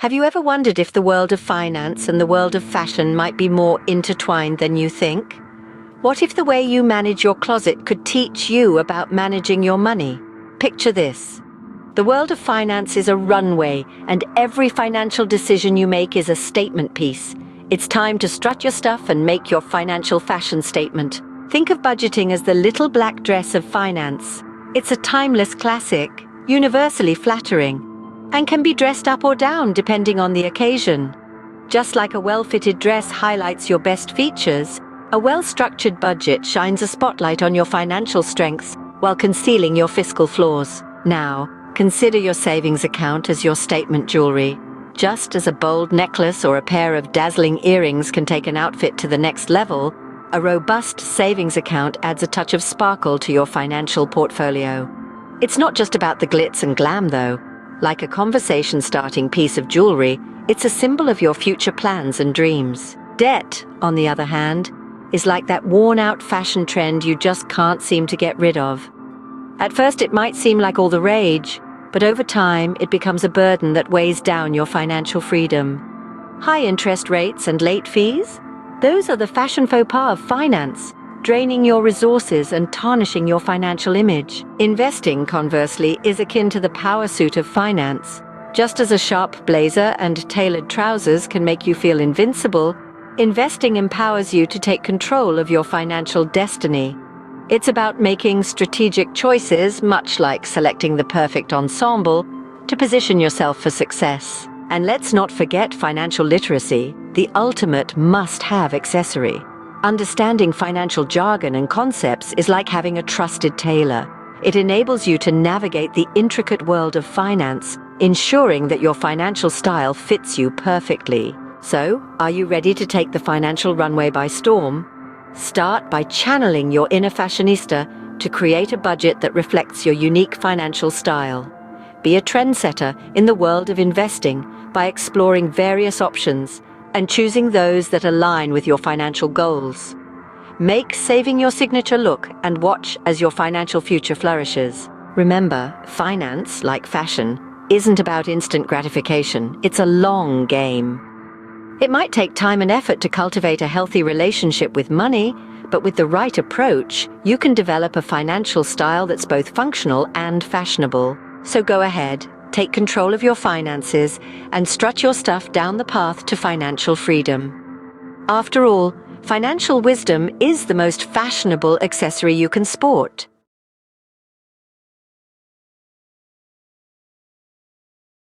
Have you ever wondered if the world of finance and the world of fashion might be more intertwined than you think? What if the way you manage your closet could teach you about managing your money? Picture this. The world of finance is a runway, and every financial decision you make is a statement piece. It's time to strut your stuff and make your financial fashion statement. Think of budgeting as the little black dress of finance. It's a timeless classic, universally flattering, and can be dressed up or down depending on the occasion. Just like a well-fitted dress highlights your best features, a well-structured budget shines a spotlight on your financial strengths while concealing your fiscal flaws. Now, consider your savings account as your statement jewelry. Just as a bold necklace or a pair of dazzling earrings can take an outfit to the next level, a robust savings account adds a touch of sparkle to your financial portfolio. It's not just about the glitz and glam, though. Like a conversation-starting piece of jewelry, it's a symbol of your future plans and dreams. Debt, on the other hand, is like that worn-out fashion trend you just can't seem to get rid of. At first it might seem like all the rage, but over time it becomes a burden that weighs down your financial freedom. High interest rates and late fees? Those are the fashion faux pas of finance, draining your resources and tarnishing your financial image. Investing, conversely, is akin to the power suit of finance. Just as a sharp blazer and tailored trousers can make you feel invincible, investing empowers you to take control of your financial destiny. It's about making strategic choices, much like selecting the perfect ensemble, to position yourself for success. And let's not forget financial literacy, the ultimate must-have accessory. Understanding financial jargon and concepts is like having a trusted tailor. It enables you to navigate the intricate world of finance, ensuring that your financial style fits you perfectly. So, are you ready to take the financial runway by storm? Start by channeling your inner fashionista to create a budget that reflects your unique financial style. Be a trendsetter in the world of investing by exploring various options and choosing those that align with your financial goals. Make saving your signature look and watch as your financial future flourishes. Remember, finance, like fashion, isn't about instant gratification. It's a long game. It might take time and effort to cultivate a healthy relationship with money, but with the right approach, you can develop a financial style that's both functional and fashionable. So go ahead, take control of your finances, and strut your stuff down the path to financial freedom. After all, financial wisdom is the most fashionable accessory you can sport.